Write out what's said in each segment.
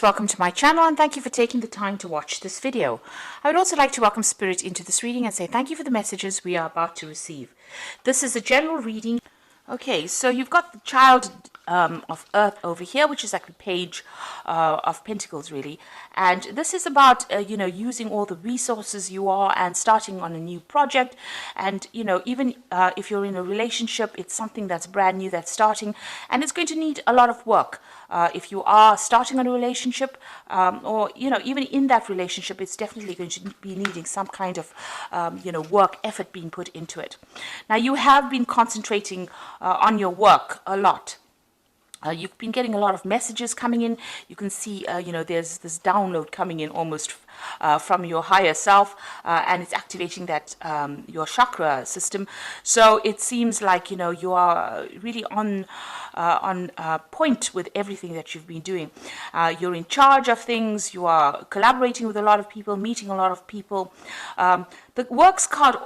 Welcome to my channel and thank you for taking the time to watch this video. I would also like to welcome Spirit into this reading and say thank you for the messages we are about to receive. This is a general reading. Okay, so you've got the child of Earth over here, which is like the page of Pentacles, really. And this is about, using all the resources you are and starting on a new project. And, even if you're in a relationship, it's something that's brand new, that's starting, and it's going to need a lot of work. If you are starting on a relationship, or, even in that relationship, it's definitely going to be needing some kind of, work effort being put into it. Now, you have been concentrating on your work a lot. You've been getting a lot of messages coming in. You can see, there's this download coming in almost from your higher self, and it's activating that your chakra system. So it seems like you are really on point with everything that you've been doing. You're in charge of things. You are collaborating with a lot of people, meeting a lot of people. The works card,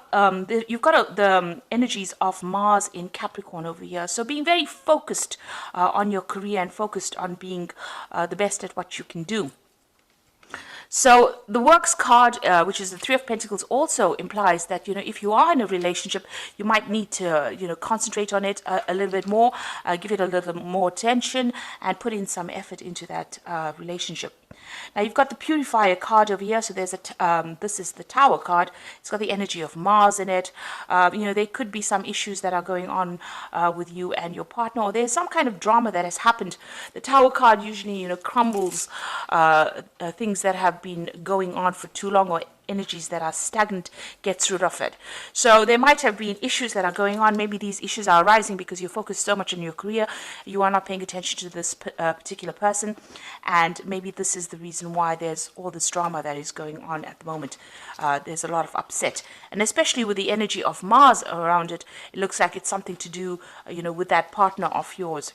you've got the energies of Mars in Capricorn over here. So being very focused on your career and focused on being the best at what you can do. So the works card, which is the Three of Pentacles, also implies that, if you are in a relationship, you might need to, concentrate on it a little bit more, give it a little more attention, and put in some effort into that relationship. Now you've got the Purifier card over here. So there's this is the Tower card. It's got the energy of Mars in it. There could be some issues that are going on with you and your partner, or there's some kind of drama that has happened. The Tower card usually, crumbles things that have been going on for too long, or energies that are stagnant, gets rid of it. So there might have been issues that are going on. Maybe these issues are arising because you're focused so much on your career, you are not paying attention to this particular person, and maybe this is the reason why there's all this drama that is going on at the moment. There's a lot of upset, and especially with the energy of Mars around it, it looks like it's something to do, with that partner of yours.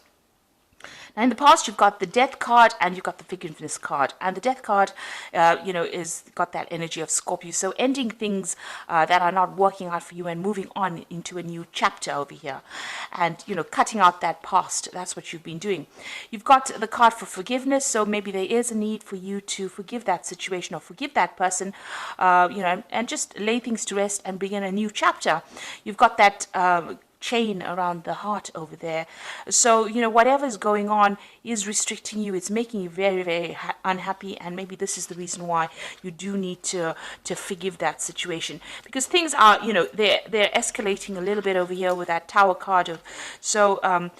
Now, in the past, you've got the Death card and you've got the Forgiveness card. And the Death card, is got that energy of Scorpio. So ending things that are not working out for you and moving on into a new chapter over here. And, cutting out that past. That's what you've been doing. You've got the card for Forgiveness. So maybe there is a need for you to forgive that situation or forgive that person, and just lay things to rest and begin a new chapter. You've got that chain around the heart over there. So whatever's going on is restricting you. It's making you very, very unhappy, and maybe this is the reason why you do need to forgive that situation, because things are they're escalating a little bit over here with that Tower card. So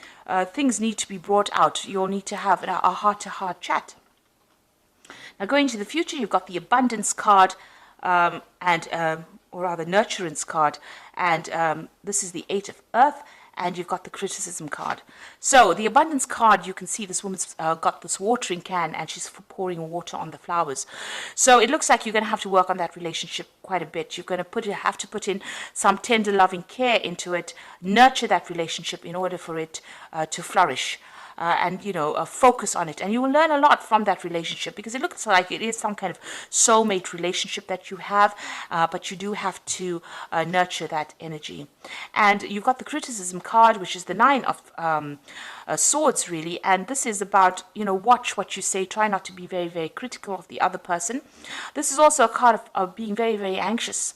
things need to be brought out. You'll need to have a heart-to-heart chat. Now, going to the future, you've got the Abundance card, or rather Nurturance card, and this is the Eight of Earth, and you've got the Criticism card. So the Abundance card, you can see this woman's got this watering can, and she's pouring water on the flowers. So it looks like you're going to have to work on that relationship quite a bit. You're going to have to put in some tender, loving care into it, nurture that relationship in order for it to flourish. And focus on it, and you will learn a lot from that relationship, because it looks like it is some kind of soulmate relationship that you have, but you do have to nurture that energy. And you've got the Criticism card, which is the Nine of Swords, really, and this is about watch what you say, try not to be very, very critical of the other person. This is also a card of being very, very anxious.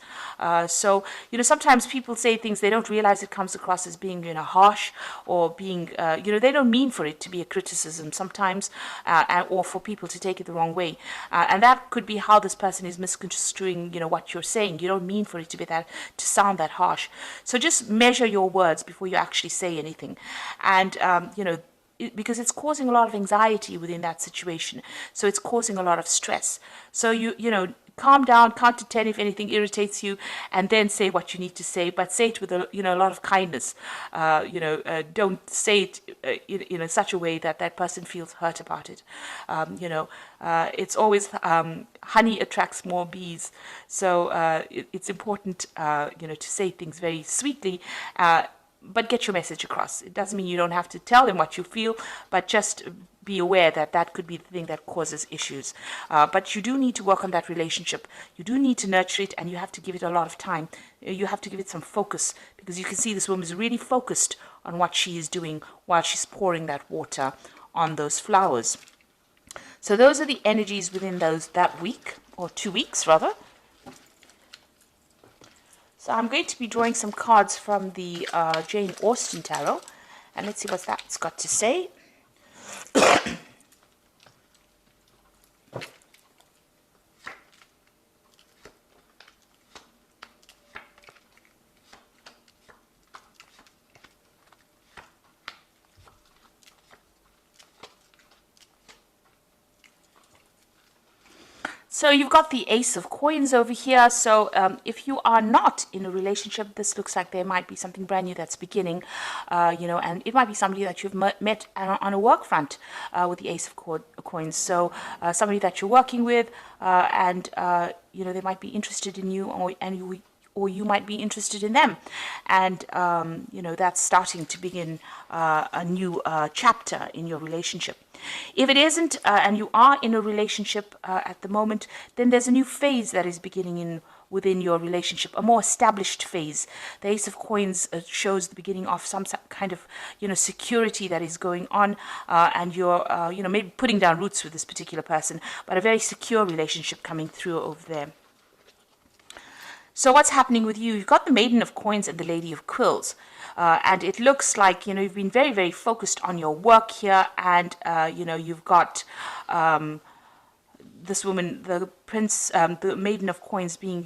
So sometimes people say things, they don't realize it comes across as being harsh, or being they don't mean for it to be a criticism sometimes, or for people to take it the wrong way, and that could be how this person is misconstruing what you're saying. You don't mean for it to be to sound that harsh. So just measure your words before you actually say anything, and because it's causing a lot of anxiety within that situation, so it's causing a lot of stress. So calm down, count to 10 if anything irritates you, and then say what you need to say, but say it with a lot of kindness. Don't say it in such a way that that person feels hurt about it. It's always honey attracts more bees, so it's important to say things very sweetly, but get your message across. It doesn't mean you don't have to tell them what you feel, but just be aware that that could be the thing that causes issues. But you do need to work on that relationship. You do need to nurture it, and you have to give it a lot of time. You have to give it some focus, because you can see this woman is really focused on what she is doing while she's pouring that water on those flowers. So those are the energies within that week, or 2 weeks rather. So I'm going to be drawing some cards from the Jane Austen Tarot, and let's see what that's got to say. So you've got the Ace of Coins over here. So if you are not in a relationship, this looks like there might be something brand new that's beginning, and it might be somebody that you've met on a work front with the Ace of Coins. So somebody that you're working with, and they might be interested in you, or you might be interested in them, and that's starting to begin a new chapter in your relationship. If it isn't, and you are in a relationship at the moment, then there's a new phase that is beginning within your relationship, a more established phase. The Ace of Coins shows the beginning of some kind of security that is going on, and you're maybe putting down roots with this particular person, but a very secure relationship coming through over there. So what's happening with you? You've got the Maiden of Coins and the Lady of Quills. And it looks like, you've been very, very focused on your work here. And, you've got this woman, the the Maiden of Coins being,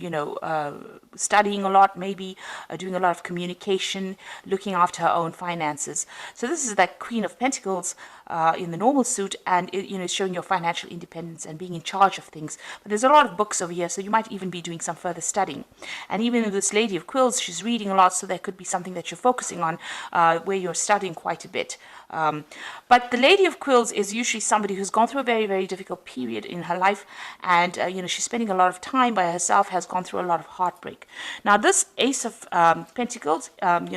studying a lot, maybe doing a lot of communication, looking after her own finances. So this is that Queen of Pentacles in the normal suit, and it's showing your financial independence and being in charge of things. But there's a lot of books over here, so you might even be doing some further studying. And even this Lady of Quills, she's reading a lot, so there could be something that you're focusing on where you're studying quite a bit. But the Lady of Quills is usually somebody who's gone through a very, very difficult period in her life, and she's spending a lot of time by herself, has gone through a lot of heartbreak. Now this Ace of Pentacles,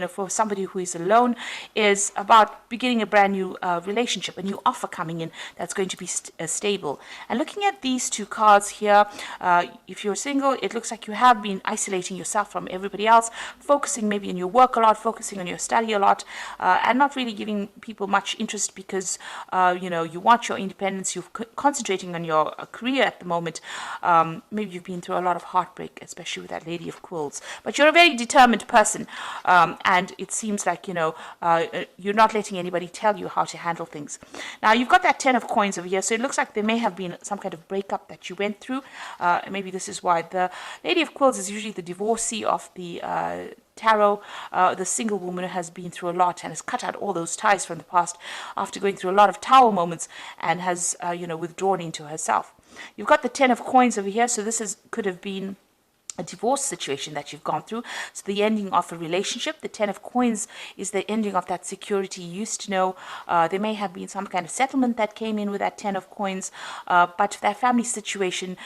for somebody who is alone, is about beginning a brand new relationship, a new offer coming in that's going to be stable. And looking at these two cards here, if you're single, it looks like you have been isolating yourself from everybody else, focusing maybe on your work a lot, focusing on your study a lot, and not really giving people much interest because you want your independence, you're concentrating on your career at the moment. Maybe you've been through a lot of heartbreak, especially with that Lady of Quills, but you're a very determined person, and it seems like you're not letting anybody tell you how to handle things. Now you've got that 10 of Coins over here, so it looks like there may have been some kind of breakup that you went through. Maybe this is why the Lady of Quills is usually the divorcee of the tarot. The single woman has been through a lot and has cut out all those ties from the past after going through a lot of Tower moments, and has withdrawn into herself. You've got the 10 of Coins over here, so this could have been a divorce situation that you've gone through. So the ending of a relationship. The 10 of Coins is the ending of that security you used to know. There may have been some kind of settlement that came in with that 10 of Coins, but that family situation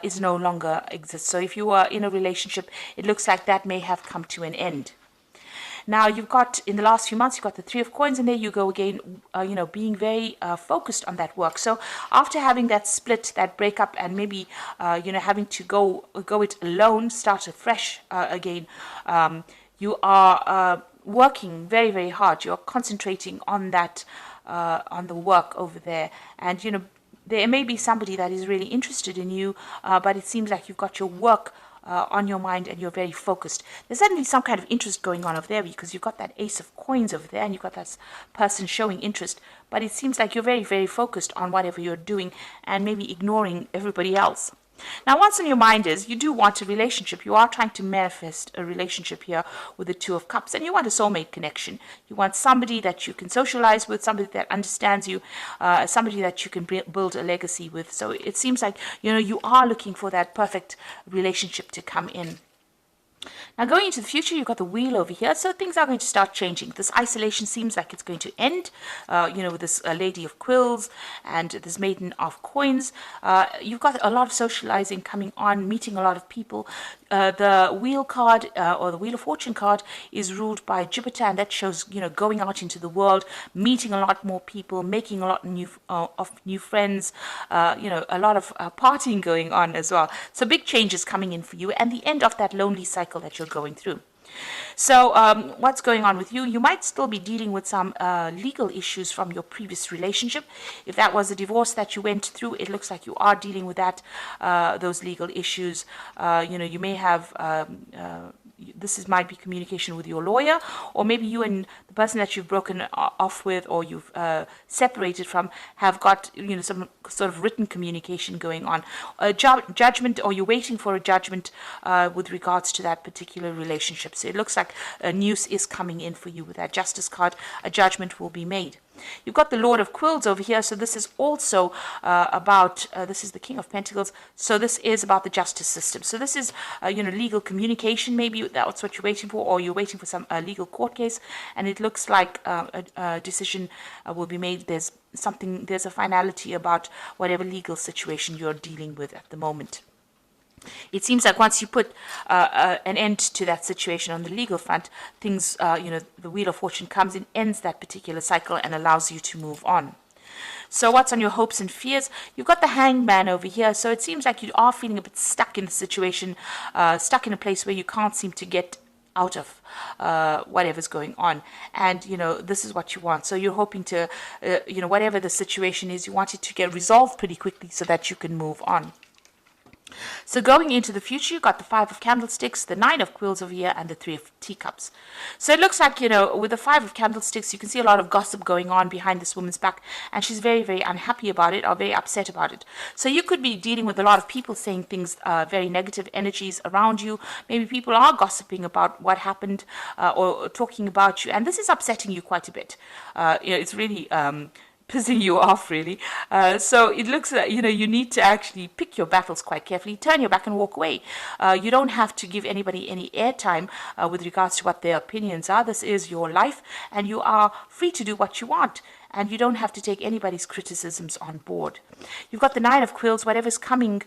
is no longer exists. So if you are in a relationship, it looks like that may have come to an end. Now you've got, in the last few months, you've got the 3 of Coins, and there you go again, being very focused on that work. So after having that split, that breakup, and maybe, having to go it alone, start afresh again, you are working very, very hard. You're concentrating on that, on the work over there. And, there may be somebody that is really interested in you, but it seems like you've got your work on your mind and you're very focused. There's certainly some kind of interest going on over there, because you've got that Ace of Coins over there and you've got that person showing interest, but it seems like you're very, very focused on whatever you're doing and maybe ignoring everybody else. Now, what's on your mind is you do want a relationship. You are trying to manifest a relationship here with the 2 of Cups, and you want a soulmate connection. You want somebody that you can socialize with, somebody that understands you, somebody that you can build a legacy with. So it seems like, you are looking for that perfect relationship to come in. Now, going into the future, you've got the Wheel over here, so things are going to start changing. This isolation seems like it's going to end, with this Lady of Quills and this Maiden of Coins. You've got a lot of socializing coming on, meeting a lot of people. The Wheel card, or the Wheel of Fortune card, is ruled by Jupiter, and that shows, going out into the world, meeting a lot more people, making a lot of new friends, a lot of partying going on as well. So big changes coming in for you, and the end of that lonely cycle that you're going through. So what's going on with you? You might still be dealing with some legal issues from your previous relationship. If that was a divorce that you went through, it looks like you are dealing with that, those legal issues. You may have might be communication with your lawyer, or maybe you and the person that you've broken off with, or you've separated from, have got some sort of written communication going on. A judgment, or you're waiting for a judgment with regards to that particular relationship. So it looks like a news is coming in for you with that Justice card. A judgment will be made. You've got the Lord of Quills over here, so this is also about, this is the King of Pentacles, so this is about the justice system. So this is, legal communication, maybe that's what you're waiting for, or you're waiting for some legal court case, and it looks like a decision will be made. There's a finality about whatever legal situation you're dealing with at the moment. It seems like once you put an end to that situation on the legal front, things, the Wheel of Fortune comes in, ends that particular cycle, and allows you to move on. So what's on your hopes and fears? You've got the Hangman over here. So it seems like you are feeling a bit stuck in the situation, stuck in a place where you can't seem to get out of whatever's going on, and this is what you want. So you're hoping to whatever the situation is, you want it to get resolved pretty quickly so that you can move on. So going into the future, you've got the Five of Candlesticks, the Nine of Quills over here, and the Three of Teacups. So it looks like, with the Five of Candlesticks, you can see a lot of gossip going on behind this woman's back, and she's very, very unhappy about it, or very upset about it. So you could be dealing with a lot of people saying things, very negative energies around you. Maybe people are gossiping about what happened, or talking about you, and this is upsetting you quite a bit. It's really pissing you off, really. So it looks like, you need to actually pick your battles quite carefully, turn your back and walk away. You don't have to give anybody any airtime with regards to what their opinions are. This is your life, and you are free to do what you want, and you don't have to take anybody's criticisms on board. You've got the Nine of Quills. Whatever's coming,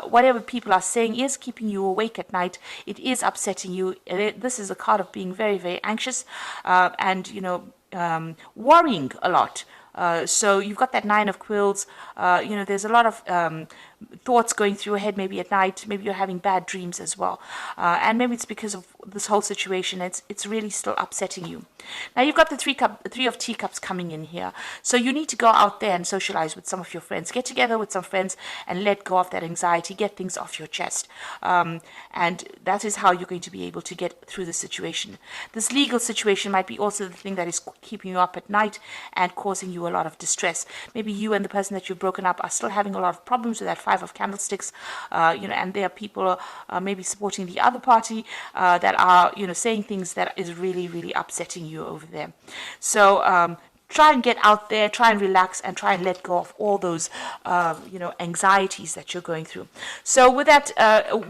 whatever people are saying is keeping you awake at night. It is upsetting you. This is a card of being very, very anxious, and worrying a lot. So you've got that Nine of Quills. There's a lot of thoughts going through your head, maybe at night. Maybe you're having bad dreams as well, and maybe it's because of this whole situation. It's really still upsetting you. Now you've got the Three of Teacups coming in here. So you need to go out there and socialize with some of your friends. Get together with some friends and let go of that anxiety. Get things off your chest, and that is how you're going to be able to get through the situation. This legal situation might be also the thing that is keeping you up at night and causing you a lot of distress. Maybe you and the person that you've broken up are still having a lot of problems with that Five of Candlesticks, and there are people maybe supporting the other party that are, saying things that is really, really upsetting you over there. So try and get out there, try and relax, and try and let go of all those, anxieties that you're going through. So with that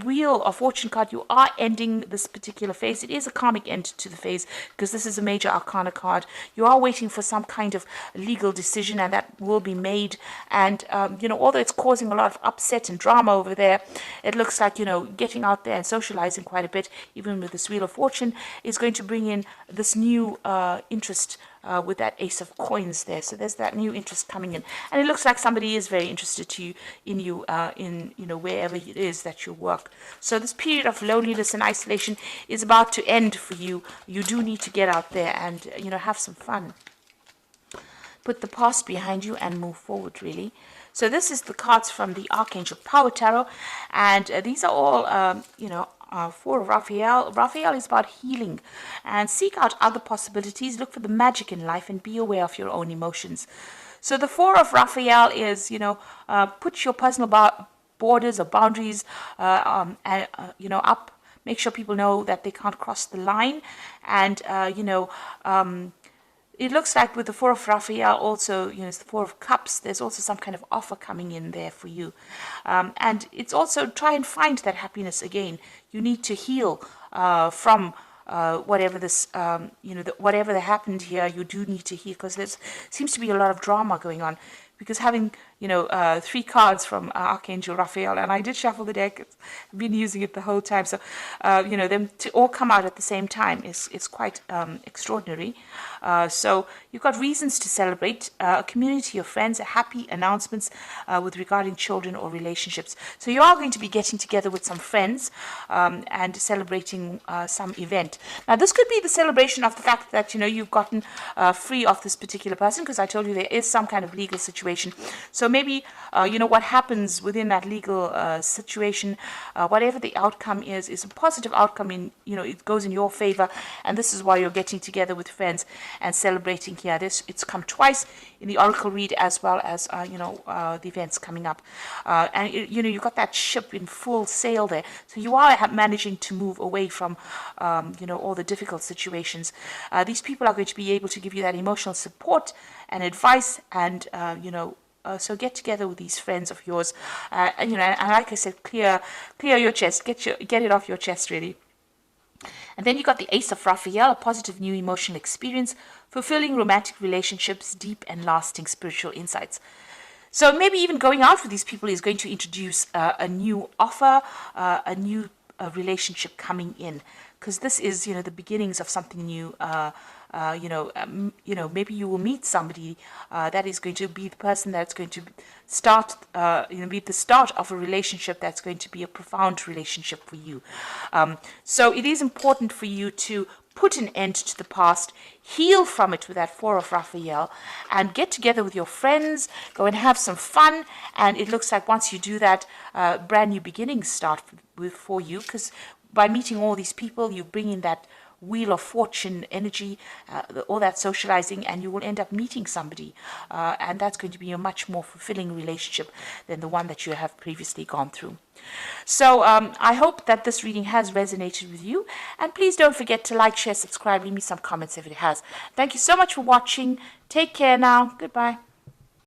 Wheel of Fortune card, you are ending this particular phase. It is a karmic end to the phase because this is a major arcana card. You are waiting for some kind of legal decision, and that will be made. And, although it's causing a lot of upset and drama over there, it looks like, getting out there and socializing quite a bit, even with this Wheel of Fortune, is going to bring in this new interest with that Ace of Coins there. So there's that new interest coming in, and it looks like somebody is very interested in you wherever it is that you work. So this period of loneliness and isolation is about to end for you. You do need to get out there and have some fun. Put the past behind you and move forward, really. So this is the cards from the Archangel Power Tarot, and these are all for Raphael. Raphael is about healing, and seek out other possibilities. Look for the magic in life and be aware of your own emotions. So the Four of Raphael is, put your personal borders or boundaries, up. Make sure people know that they can't cross the line, and it looks like with the Four of Raphael also, it's the Four of Cups. There's also some kind of offer coming in there for you. And it's also try and find that happiness again. You need to heal from whatever this, whatever that happened here. You do need to heal because there seems to be a lot of drama going on. Because having, 3 cards from Archangel Raphael, and I did shuffle the deck. I've been using it the whole time, so them to all come out at the same time is quite extraordinary. So you've got reasons to celebrate, a community of friends, happy announcements with regarding children or relationships. So you are going to be getting together with some friends and celebrating some event. Now this could be the celebration of the fact that you've gotten free of this particular person, because I told you there is some kind of legal situation. So maybe what happens within that legal situation, whatever the outcome is a positive outcome. It goes in your favor, and this is why you're getting together with friends and celebrating here. It's come twice in the oracle read, as well as the events coming up, and you've got that ship in full sail there. So you are managing to move away from all the difficult situations. These people are going to be able to give you that emotional support and advice, and so get together with these friends of yours, and like I said, clear your chest, get it off your chest, really. And then you got the Ace of Raphael, a positive new emotional experience, fulfilling romantic relationships, deep and lasting spiritual insights. So maybe even going out with these people is going to introduce a new offer, a new relationship coming in, because this is the beginnings of something new. Maybe you will meet somebody that is going to be the person that's going to start, be the start of a relationship that's going to be a profound relationship for you. So it is important for you to put an end to the past, heal from it with that 4 of Raphael, and get together with your friends, go and have some fun. And it looks like once you do that, brand new beginnings start for you, because by meeting all these people, you bring in that wheel of fortune energy, all that socializing, and you will end up meeting somebody, and that's going to be a much more fulfilling relationship than the one that you have previously gone through. So I hope that this reading has resonated with you, and please don't forget to like, share, subscribe, leave me some comments if it has. Thank you so much for watching. Take care now. Goodbye.